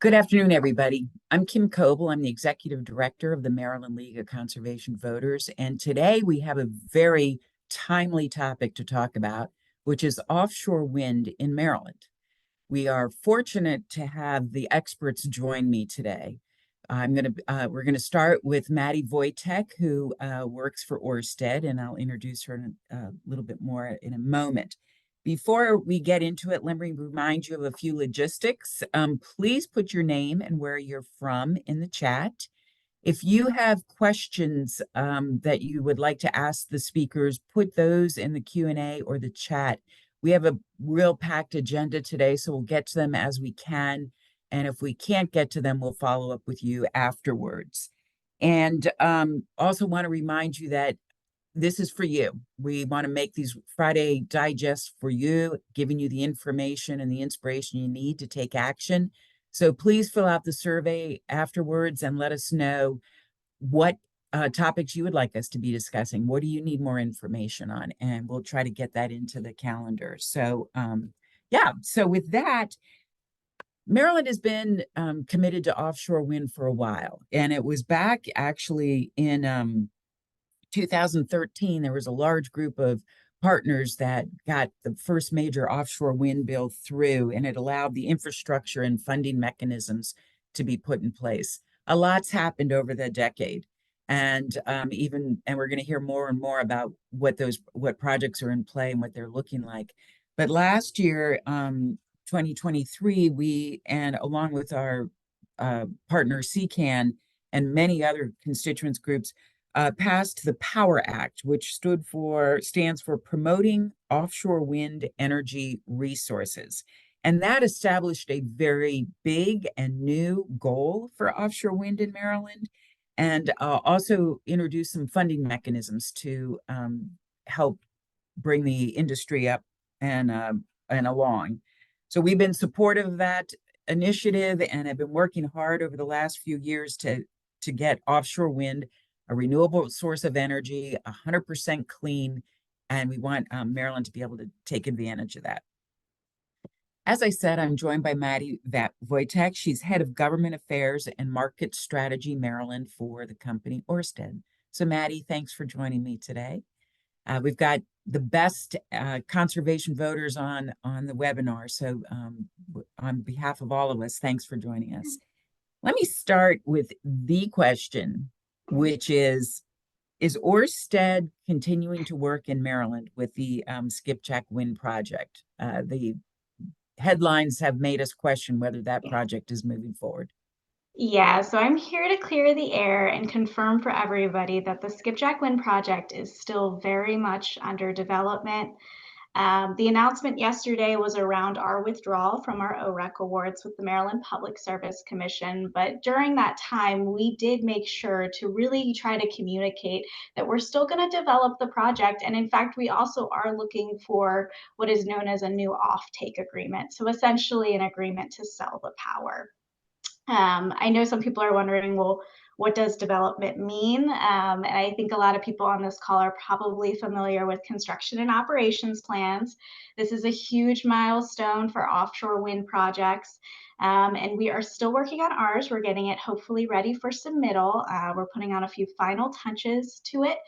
Good afternoon, everybody. I'm Kim Coble. I'm the Executive Director of the Maryland League of Conservation Voters. And today we have a very timely topic to talk about, which is offshore wind in Maryland. We are fortunate to have the experts join me today. We're gonna start with Maddie Wojtek, who works for Ørsted, and I'll introduce her in a little bit more in a moment. Before we get into it, let me remind you of a few logistics. Please put your name and where you're from in the chat. If you have questions that you would like to ask the speakers, put those in the Q&A or the chat. We have a real packed agenda today, so we'll get to them as we can. And if we can't get to them, we'll follow up with you afterwards. And also want to remind you that this is for you. We want to make these Friday digests for you, giving you the information and the inspiration you need to take action. So please fill out the survey afterwards and let us know what topics you would like us to be discussing. What do you need more information on? And we'll try to get that into the calendar. So yeah, so with that, Maryland has been committed to offshore wind for a while. And it was back actually in 2013, there was a large group of partners that got the first major offshore wind bill through, and it allowed the infrastructure and funding mechanisms to be put in place. A lot's happened over the decade, and we're going to hear more and more about what projects are in play and what they're looking like. But last year, 2023, we, and along with our partner CCAN and many other constituents groups, passed the Power Act, which stands for Promoting Offshore Wind Energy Resources. And that established a very big and new goal for offshore wind in Maryland, and also introduced some funding mechanisms to help bring the industry up and along. So we've been supportive of that initiative and have been working hard over the last few years to get offshore wind a renewable source of energy, 100% clean, and we want Maryland to be able to take advantage of that. As I said, I'm joined by Maddie Wojtek. She's head of government affairs and market strategy Maryland for the company Ørsted. So Maddie, thanks for joining me today. We've got the best conservation voters on the webinar. So on behalf of all of us, thanks for joining us. Let me start with the question, which is Ørsted continuing to work in Maryland with the Skipjack Wind Project? The headlines have made us question whether that project is moving forward. Yeah, so I'm here to clear the air and confirm for everybody that the Skipjack Wind Project is still very much under development. The announcement yesterday was around our withdrawal from our OREC awards with the Maryland Public Service Commission. But during that time, we did make sure to really try to communicate that we're still going to develop the project. And in fact, we also are looking for what is known as a new offtake agreement. So essentially an agreement to sell the power. I know some people are wondering, well, what does development mean? And I think a lot of people on this call are probably familiar with construction and operations plans. This is a huge milestone for offshore wind projects. And we are still working on ours. We're getting it hopefully ready for submittal. We're putting on a few final touches to it.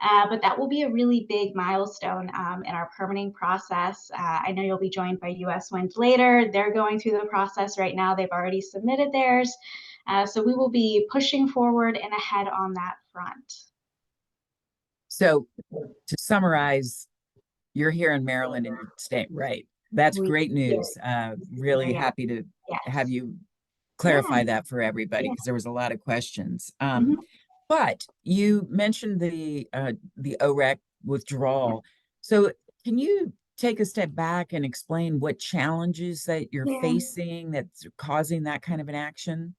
But that will be a really big milestone in our permitting process. I know you'll be joined by US Wind later. They're going through the process right now. They've already submitted theirs. So we will be pushing forward and ahead on that front. So to summarize, you're here in Maryland and you're staying, right? That's great news. Really happy to have you clarify that for everybody because there was a lot of questions. But you mentioned the OREC withdrawal. So can you take a step back and explain what challenges that you're facing that's causing that kind of an action?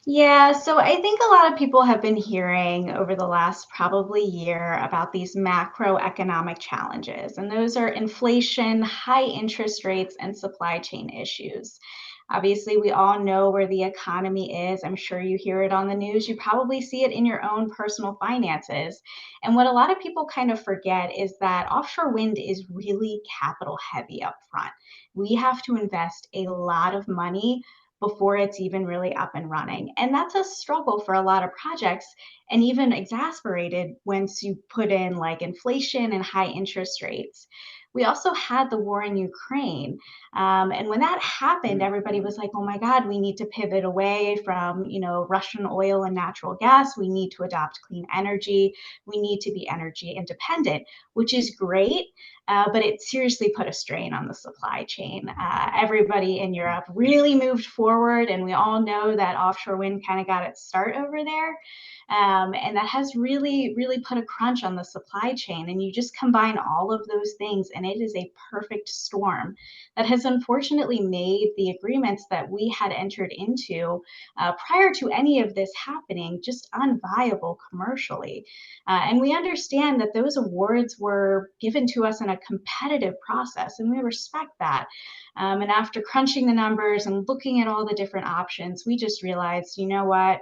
Yeah, so I think a lot of people have been hearing over the last probably year about these macroeconomic challenges, and those are inflation, high interest rates, and supply chain issues. Obviously, we all know where the economy is. I'm sure you hear it on the news. You probably see it in your own personal finances. And what a lot of people kind of forget is that offshore wind is really capital heavy up front. We have to invest a lot of money before it's even really up and running. And that's a struggle for a lot of projects, and even exacerbated once you put in like inflation and high interest rates. We also had the war in Ukraine. And when that happened, everybody was like, oh my God, we need to pivot away from, Russian oil and natural gas. We need to adopt clean energy. We need to be energy independent, which is great. But it seriously put a strain on the supply chain. Everybody in Europe really moved forward, and we all know that offshore wind kind of got its start over there. And that has really, really put a crunch on the supply chain. And you just combine all of those things, and it is a perfect storm that has unfortunately made the agreements that we had entered into prior to any of this happening just unviable commercially. And we understand that those awards were given to us in a competitive process, and we respect that. And after crunching the numbers and looking at all the different options, we just realized, you know what?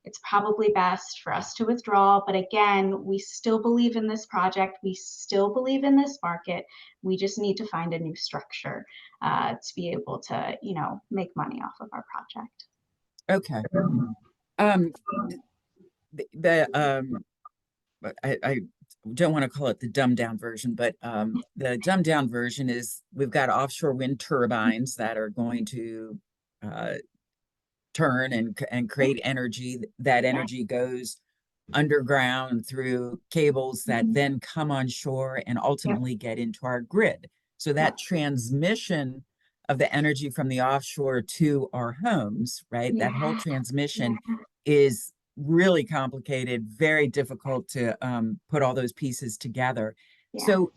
It's probably best for us to withdraw. But again, we still believe in this project. We still believe in this market. We just need to find a new structure to be able to, make money off of our project. Okay. Um, I don't want to call it the dumbed down version, but the dumbed down version is we've got offshore wind turbines that are going to uh, turn and create energy. That Yeah. energy goes underground through cables that Mhm. then come on shore and Yep. ultimately get into our grid. So that Yep. transmission of the energy from the offshore to our homes, right? That whole Yeah. transmission Yeah. is really complicated, very difficult to put all those pieces together. Yeah. So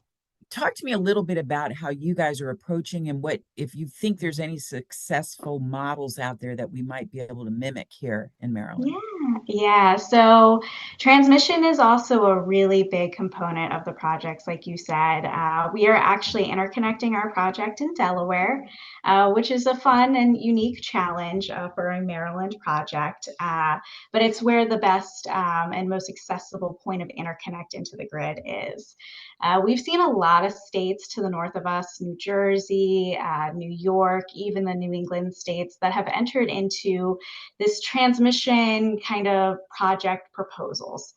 talk to me a little bit about how you guys are approaching and what, if you think there's any successful models out there that we might be able to mimic here in Maryland. Yeah, yeah. So transmission is also a really big component of the projects, like you said. We are actually interconnecting our project in Delaware, which is a fun and unique challenge for a Maryland project. But it's where the best and most accessible point of interconnect into the grid is. We've seen a lot of states to the north of us, New Jersey, New York, even the New England states that have entered into this transmission kind of project proposals.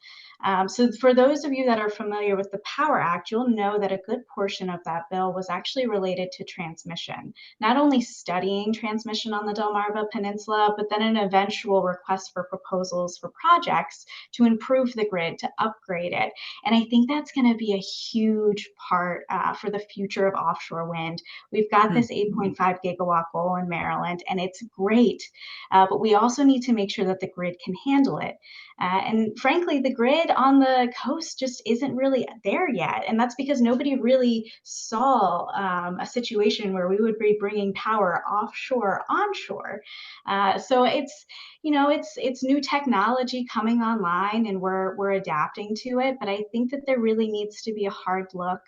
So for those of you that are familiar with the Power Act, you'll know that a good portion of that bill was actually related to transmission, not only studying transmission on the Delmarva Peninsula, but then an eventual request for proposals for projects to improve the grid, to upgrade it. And I think that's going to be a huge part for the future of offshore wind. We've got Hmm. this 8.5 gigawatt goal in Maryland, and it's great. But we also need to make sure that the grid can handle it. And frankly, the grid on the coast just isn't really there yet. And that's because nobody really saw a situation where we would be bringing power offshore, onshore. So it's new technology coming online, and we're adapting to it. But I think that there really needs to be a hard look,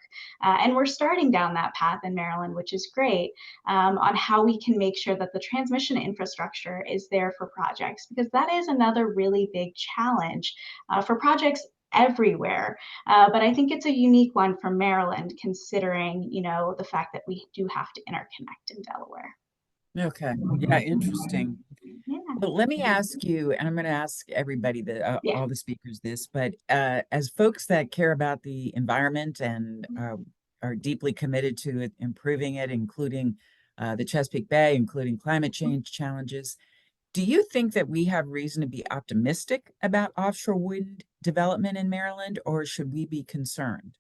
and we're starting down that path in Maryland, which is great, on how we can make sure that the transmission infrastructure is there for projects, because that is another really big challenge for projects everywhere. But I think it's a unique one for Maryland, considering, the fact that we do have to interconnect in Delaware. Okay. Yeah, interesting. Yeah. Well, let me ask you, and I'm going to ask everybody, Yeah. all the speakers this, but as folks that care about the environment and are deeply committed to it, improving it, including the Chesapeake Bay, including climate change challenges, do you think that we have reason to be optimistic about offshore wind development in Maryland, or should we be concerned?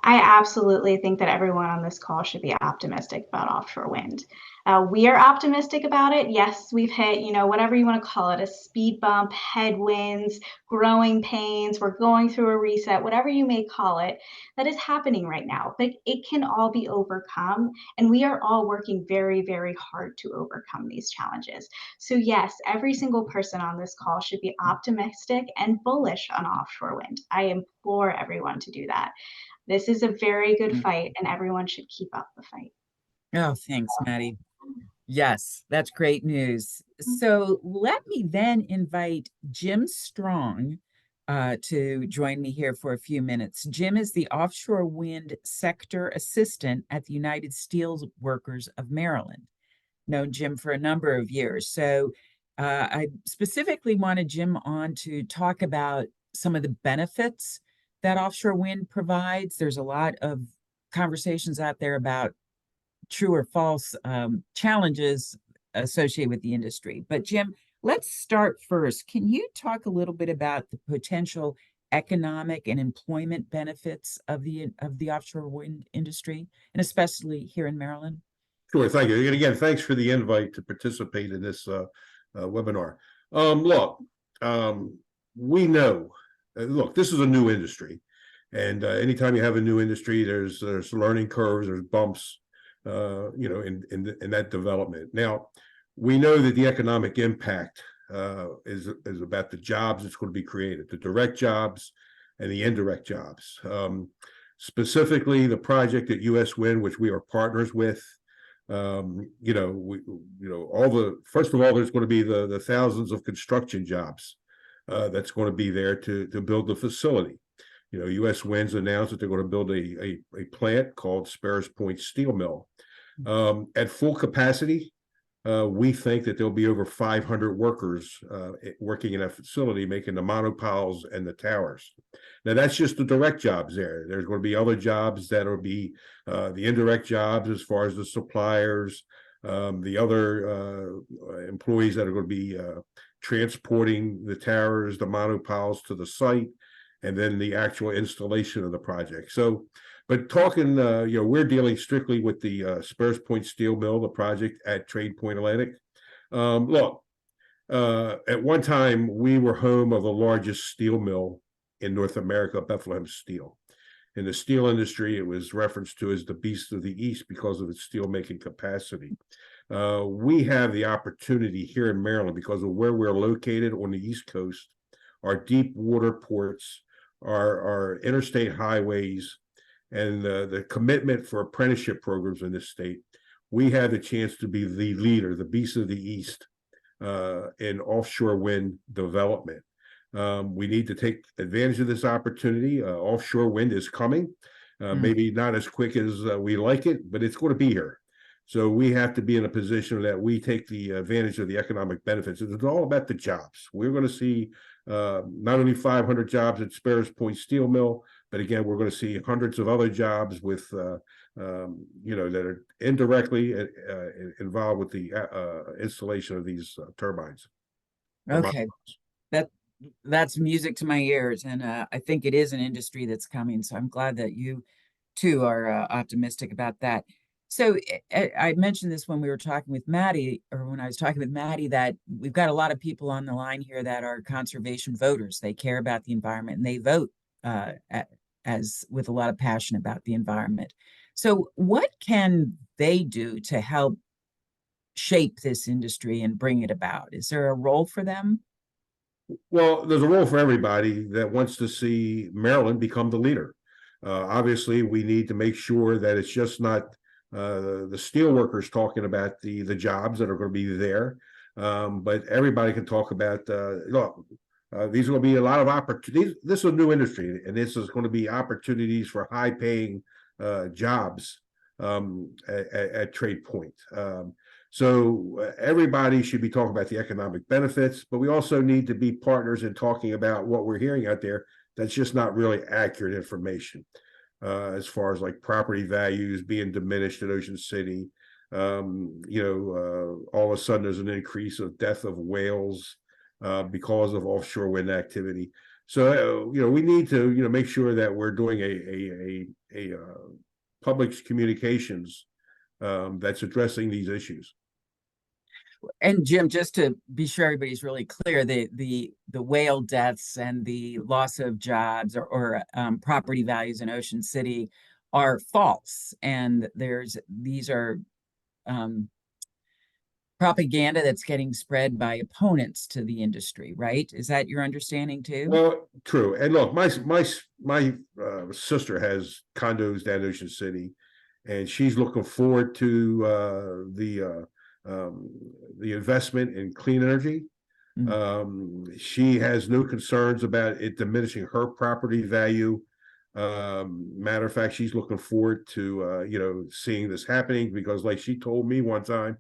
I absolutely think that everyone on this call should be optimistic about offshore wind. We are optimistic about it. Yes, we've hit, whatever you want to call it, a speed bump, headwinds, growing pains. We're going through a reset, whatever you may call it, that is happening right now. But it can all be overcome. And we are all working very, very hard to overcome these challenges. So, yes, every single person on this call should be optimistic and bullish on offshore wind. I implore everyone to do that. This is a very good Mm. fight, and everyone should keep up the fight. Oh, thanks, Maddie. Yes, that's great news. So let me then invite Jim Strong to join me here for a few minutes. Jim is the Offshore Wind Sector Assistant at the United Steelworkers of Maryland. known Jim for a number of years. So I specifically wanted Jim on to talk about some of the benefits that offshore wind provides. There's a lot of conversations out there about true or false challenges associated with the industry. But Jim, let's start first. Can you talk a little bit about the potential economic and employment benefits of the offshore wind industry, and especially here in Maryland? Sure, thank you. And again, thanks for the invite to participate in this webinar. Look, we know, look, this is a new industry. And anytime you have a new industry, there's learning curves, there's bumps, in that development. Now, we know that the economic impact is about the jobs that's going to be created, the direct jobs and the indirect jobs. Specifically, the project at US Wind, which we are partners with. First of all, there's going to be the thousands of construction jobs that's going to be there to build the facility. US Wind's announced that they're going to build a plant called Sparrows Point Steel Mill. At full capacity, we think that there'll be over 500 workers working in that facility, making the monopiles and the towers. Now, that's just the direct jobs there. There's going to be other jobs that will be the indirect jobs as far as the suppliers, the other employees that are going to be transporting the towers, the monopiles to the site, and then the actual installation of the project. So, but talking, we're dealing strictly with the Sparrows Point Steel Mill, the project at Trade Point Atlantic. Look, at one time, we were home of the largest steel mill in North America, Bethlehem Steel. In the steel industry, it was referenced to as the beast of the East because of its steel-making capacity. We have the opportunity here in Maryland, because of where we're located on the East Coast, our deep water ports, our interstate highways, and the commitment for apprenticeship programs in this state. We have the chance to be the leader, the beast of the East, in offshore wind development. We need to take advantage of this opportunity. Offshore wind is coming, maybe not as quick as we like it, but it's going to be here. So we have to be in a position that we take the advantage of the economic benefits. It's all about the jobs. We're going to see not only 500 jobs at Sparrows Point Steel Mill, but again, we're going to see hundreds of other jobs with, that are indirectly involved with the installation of these turbines. Okay, that's music to my ears, and I think it is an industry that's coming. So I'm glad that you too are optimistic about that. So I mentioned this when we were talking with Maddie, or when I was talking with Maddie, that we've got a lot of people on the line here that are conservation voters. They care about the environment and they vote as with a lot of passion about the environment. So what can they do to help shape this industry and bring it about? Is there a role for them? Well, there's a role for everybody that wants to see Maryland become the leader. Obviously, we need to make sure that it's just not the steel workers talking about the jobs that are going to be there, but everybody can talk about look. These are going to be a lot of opportunities. This is a new industry, and this is going to be opportunities for high-paying jobs at Trade Point. So everybody should be talking about the economic benefits, but we also need to be partners in talking about what we're hearing out there that's just not really accurate information, as far as like property values being diminished in Ocean City. All of a sudden there's an increase of death of whales because of offshore wind activity. So we need to make sure that we're doing a public communications that's addressing these issues. And Jim, just to be sure everybody's really clear, the whale deaths and the loss of jobs or property values in Ocean City are false, and these are propaganda that's getting spread by opponents to the industry, right? Is that your understanding too? Well, true. And look, my sister has condos down in Ocean City, and she's looking forward to the investment in clean energy. She has no concerns about it diminishing her property value. Matter of fact, she's looking forward to seeing this happening, because like she told me one time,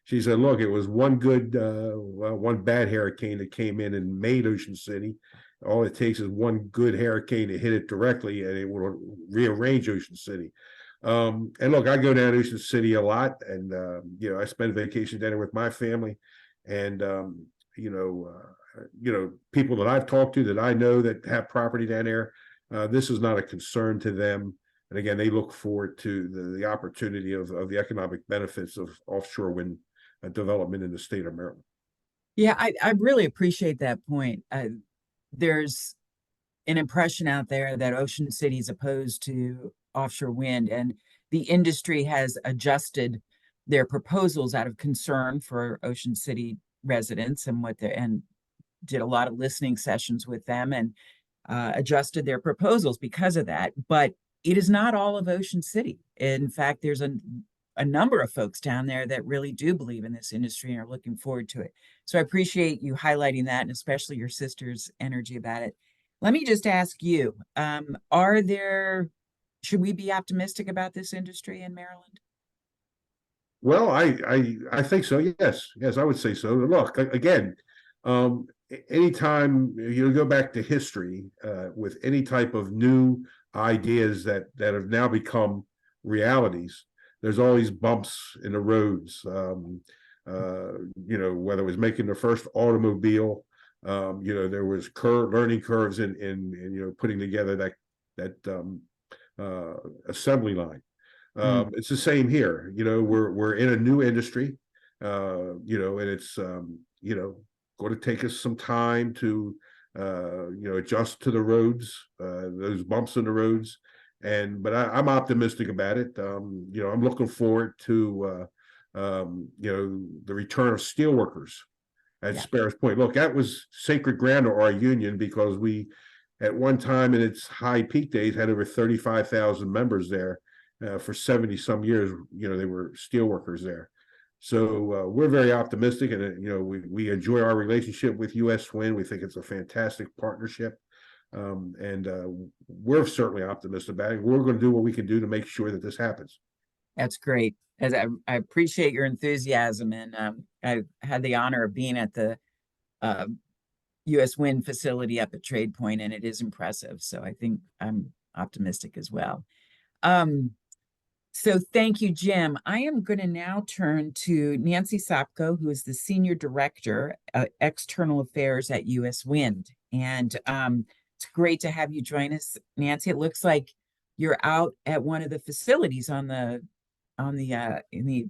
She said, look, it was one good, one bad hurricane that came in and made Ocean City. All it takes is one good hurricane to hit it directly, and it will rearrange Ocean City. And look, I go down to Ocean City a lot, and I spend vacation down there with my family, and people that I've talked to that I know that have property down there, this is not a concern to them. And again, they look forward to the opportunity of the economic benefits of offshore wind development in the state of Maryland. Yeah, I really appreciate that point. There's an impression out there that Ocean City is opposed to offshore wind, and the industry has adjusted their proposals out of concern for Ocean City residents and did a lot of listening sessions with them and adjusted their proposals because of that. But it is not all of Ocean City. In fact, there's a number of folks down there that really do believe in this industry and are looking forward to it. So I appreciate you highlighting that, and especially your sister's energy about it. Let me just ask you, should we be optimistic about this industry in Maryland? Well, I think so. Yes, I would say so. Look, again, anytime you go back to history with any type of new ideas that have now become realities, there's always bumps in the roads. Whether it was making the first automobile, there was learning curves in putting together that assembly line. It's the same here. We're in a new industry, and it's going to take us some time to adjust to the roads, those bumps in the roads. But I'm optimistic about it. I'm looking forward to the return of steelworkers at Sparrows Point. Look, that was sacred ground to our union, because we, at one time in its high peak days, had over 35,000 members there. For 70 some years, they were steelworkers there. So we're very optimistic, and we enjoy our relationship with U.S. Wind. We think it's a fantastic partnership, and we're certainly optimistic about it. We're going to do what we can do to make sure that this happens. That's great. As I appreciate your enthusiasm, and I've had the honor of being at the U.S. Wind facility up at Trade Point, and it is impressive. So I think I'm optimistic as well. So thank you, Jim. I am going to now turn to Nancy Sopko, who is the Senior Director, External Affairs at U.S. Wind. And it's great to have you join us, Nancy. It looks like you're out at one of the facilities in the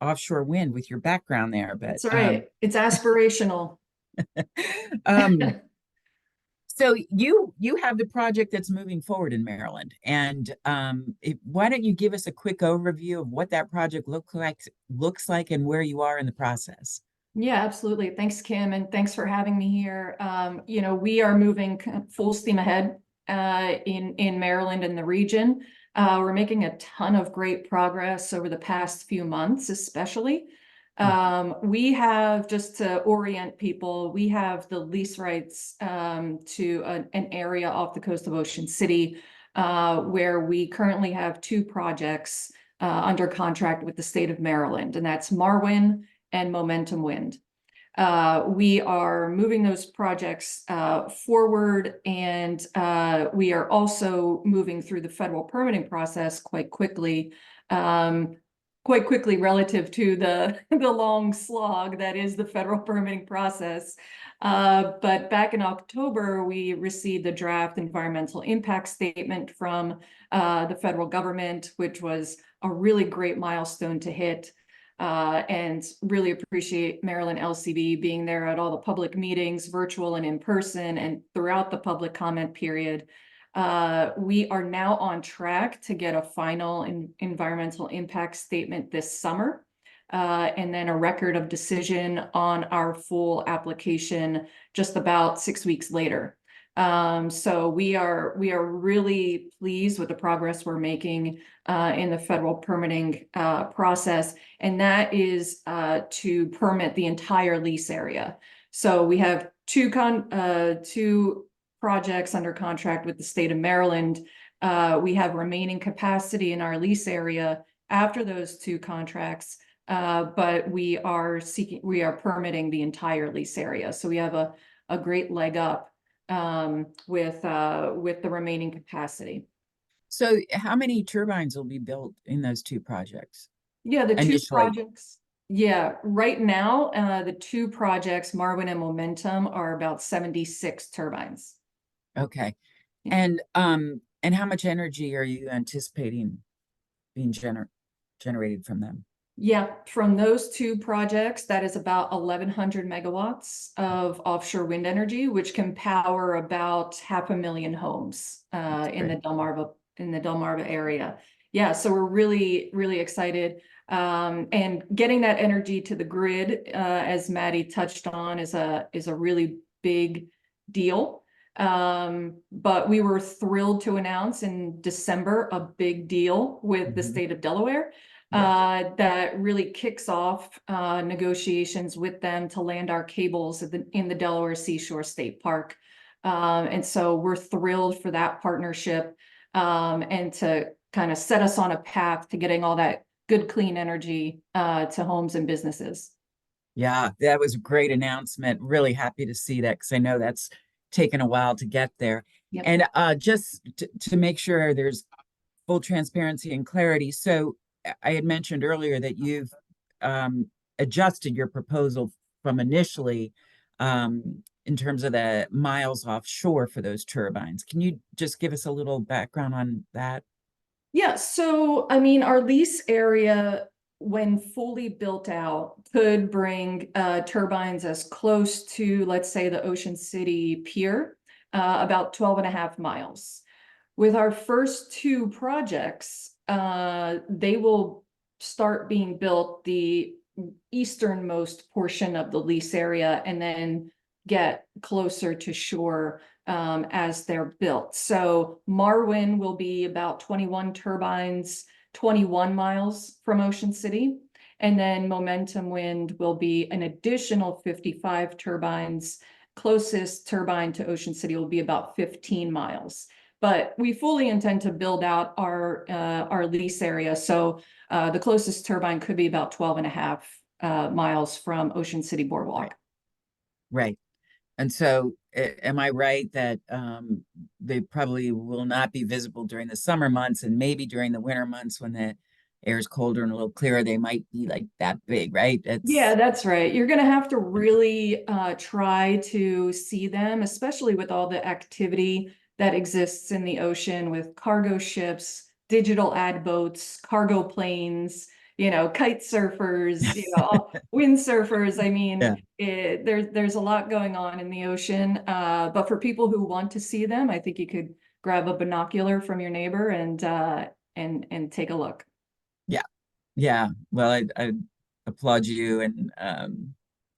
offshore wind with your background there. But that's right. It's aspirational. So you have the project that's moving forward in Maryland, and why don't you give us a quick overview of what that project looks like and where you are in the process? Yeah, absolutely. Thanks, Kim, and thanks for having me here. We are moving full steam ahead in Maryland and the region. We're making a ton of great progress over the past few months, especially. We have, just to orient people, we have the lease rights to an area off the coast of Ocean City, where we currently have two projects under contract with the state of Maryland, and that's Marwin and Momentum Wind. We are moving those projects forward, and we are also moving through the federal permitting process quite quickly relative to the long slog that is the federal permitting process. But back in October, we received a draft environmental impact statement from the federal government, which was a really great milestone to hit. And really appreciate Maryland LCB being there at all the public meetings, virtual and in person, and throughout the public comment period. We are now on track to get a final environmental impact statement this summer, and then a record of decision on our full application just about 6 weeks later. So we are really pleased with the progress we're making in the federal permitting process, and that is to permit the entire lease area. So we have two projects under contract with the state of Maryland. We have remaining capacity in our lease area after those two contracts but we are permitting the entire lease area. So we have a great leg up with the remaining capacity. So how many turbines will be built in those two projects? Yeah, the two Initially. projects. Yeah, right now, the two projects, Marwin and Momentum, are about 76 turbines. Okay. Yeah. And how much energy are you anticipating being generated from them? Yeah, from those two projects, that is about 1,100 megawatts of offshore wind energy, which can power about 500,000 homes in the Delmarva area. Yeah, so we're really, really excited. And getting that energy to the grid, as Maddie touched on, is a really big deal. But we were thrilled to announce in December a big deal with the state of Delaware. Yes. That really kicks off negotiations with them to land our cables in the Delaware Seashore State Park. And so we're thrilled for that partnership and to kind of set us on a path to getting all that good, clean energy to homes and businesses. Yeah, that was a great announcement. Really happy to see that because I know that's taken a while to get there. Yep. And just to make sure there's full transparency and clarity. So I had mentioned earlier that you've adjusted your proposal from initially in terms of the miles offshore for those turbines. Can you just give us a little background on that? Yeah, so I mean, our lease area, when fully built out, could bring turbines as close to, let's say, the Ocean City Pier, about 12 and a half miles. With our first two projects, they will start being built the easternmost portion of the lease area and then get closer to shore as they're built. So Marwin will be about 21 turbines, 21 miles from Ocean City. And then Momentum Wind will be an additional 55 turbines. Closest turbine to Ocean City will be about 15 miles. But we fully intend to build out our lease area. So the closest turbine could be about 12 and a half miles from Ocean City Boardwalk. Right. And so am I right that they probably will not be visible during the summer months and maybe during the winter months when the air is colder and a little clearer, they might be like that big, right? Yeah, that's right. You're going to have to really try to see them, especially with all the activity that exists in the ocean with cargo ships, digital ad boats, cargo planes, kite surfers, windsurfers. I Yeah. mean, there's a lot going on in the ocean. But for people who want to see them, I think you could grab a binocular from your neighbor and take a look. Yeah. Yeah. Well, I applaud you and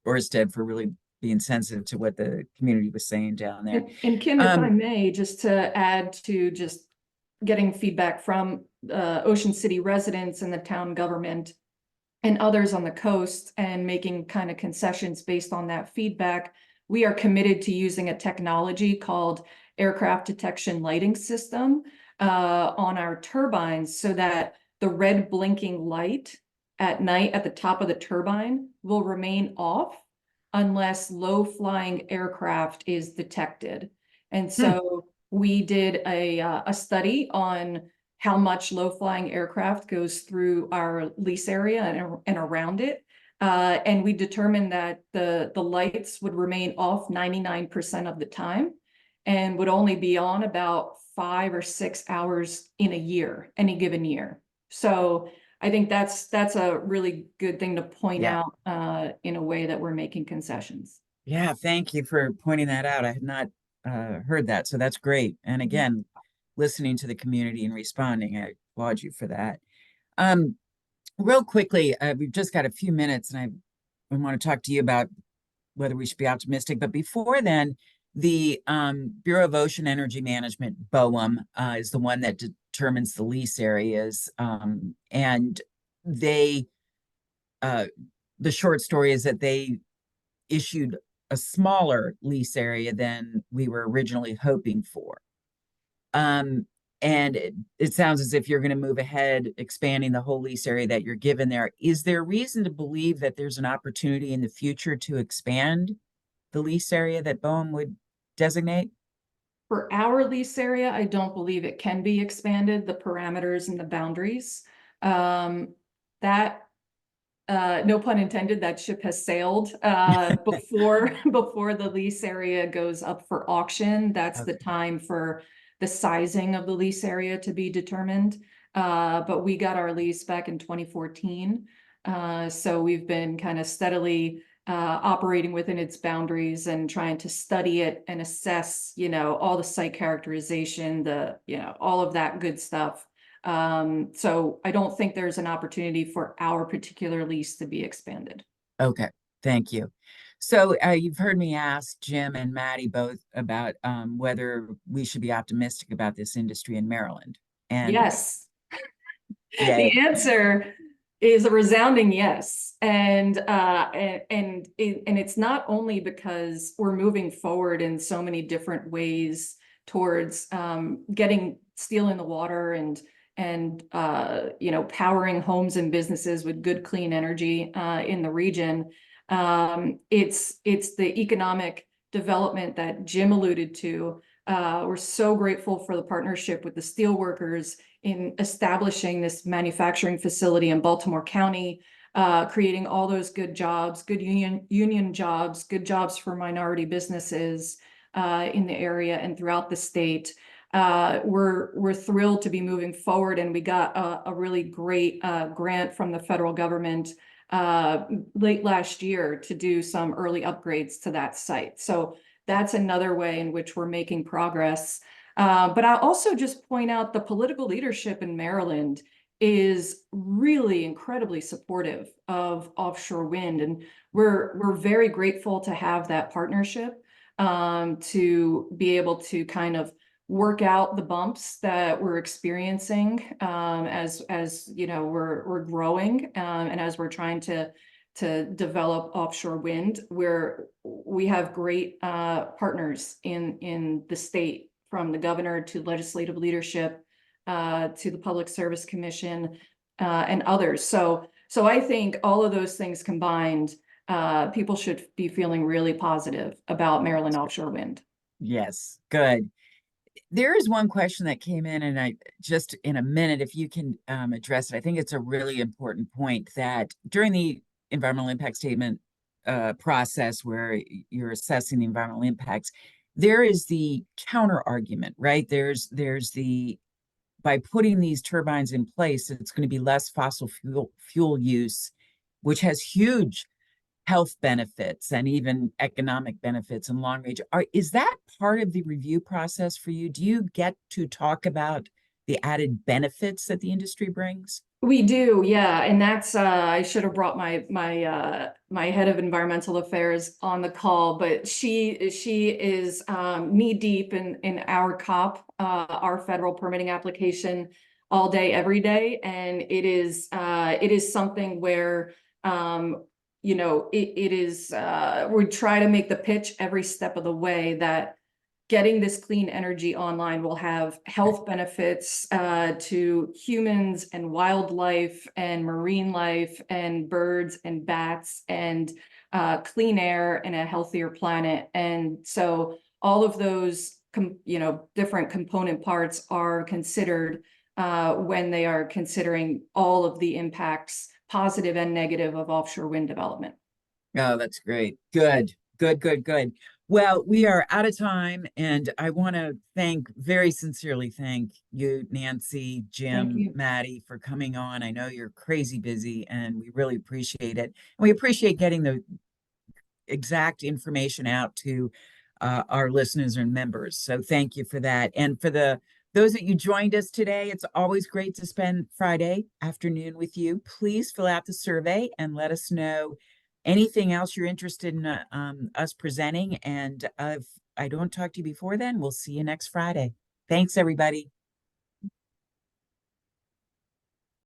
Orsted for really being sensitive to what the community was saying down there. And Kim, if I may, just to add to just getting feedback from Ocean City residents and the town government and others on the coast and making kind of concessions based on that feedback, we are committed to using a technology called aircraft detection lighting system on our turbines so that the red blinking light at night at the top of the turbine will remain off unless low flying aircraft is detected. And so we did a study on how much low flying aircraft goes through our lease area and around it. And we determined that the lights would remain off 99% of the time and would only be on about 5 or 6 hours in a year, any given year. So I think that's a really good thing to point out in a way that we're making concessions. Yeah, thank you for pointing that out. I had not heard that, so that's great. And again, listening to the community and responding, I applaud you for that. Real quickly, we've just got a few minutes, and I want to talk to you about whether we should be optimistic. But before then, the Bureau of Ocean Energy Management, BOEM, is the one that determines the lease areas. And they, the short story is that they issued a smaller lease area than we were originally hoping for. And it sounds as if you're going to move ahead, expanding the whole lease area that you're given there. Is there reason to believe that there's an opportunity in the future to expand the lease area that Boehm would designate? For our lease area, I don't believe it can be expanded, the parameters and the boundaries. That no pun intended, that ship has sailed before before the lease area goes up for auction. That's the Okay. time for the sizing of the lease area to be determined. But we got our lease back in 2014. So we've been kind of steadily operating within its boundaries and trying to study it and assess, all the site characterization, all of that good stuff. So I don't think there's an opportunity for our particular lease to be expanded. Okay, thank you. So you've heard me ask Jim and Maddie both about whether we should be optimistic about this industry in Maryland. And Yes, yeah, the answer is a resounding yes. And it's not only because we're moving forward in so many different ways towards getting steel in the water and powering homes and businesses with good clean energy in the region. It's the economic development that Jim alluded to. We're so grateful for the partnership with the steelworkers in establishing this manufacturing facility in Baltimore County, creating all those good jobs, good union jobs, good jobs for minority businesses in the area and throughout the state. We're thrilled to be moving forward, and we got a really great grant from the federal government late last year to do some early upgrades to that site. So that's another way in which we're making progress. But I'll also just point out the political leadership in Maryland is really incredibly supportive of offshore wind, and we're very grateful to have that partnership to be able to kind of work out the bumps that we're experiencing as we're growing and as we're trying to develop offshore wind, where we have great partners in the state, from the governor to legislative leadership to the Public Service Commission and others. So I think all of those things combined, people should be feeling really positive about Maryland offshore wind. yes, good. There is one question that came in, and I just in a minute, if you can address it. I think it's a really important point that during the environmental impact statement process where you're assessing the environmental impacts, there is the counter argument, right? There's the by putting these turbines in place, it's going to be less fossil fuel use, which has huge health benefits and even economic benefits in long range. Is that part of the review process for you? Do you get to talk about the added benefits that the industry brings? We do, yeah, and that's I should have brought my head of environmental affairs on the call, but she is knee deep in our COP, our federal permitting application, all day, every day, and it is something where it is we try to make the pitch every step of the way that getting this clean energy online will have health benefits to humans and wildlife and marine life and birds and bats and clean air and a healthier planet. And so all of those different component parts are considered when they are considering all of the impacts, positive and negative, of offshore wind development. Oh, that's great. Good, good, good, good. Well, we are out of time, and I want to very sincerely thank you, Nancy, Thank Jim, you. Maddie, for coming on. I know you're crazy busy, and we really appreciate it. And we appreciate getting the exact information out to our listeners and members. So thank you for that. And for those that you joined us today, it's always great to spend Friday afternoon with you. Please fill out the survey and let us know anything else you're interested in us presenting. And if I don't talk to you before then, we'll see you next Friday. Thanks, everybody.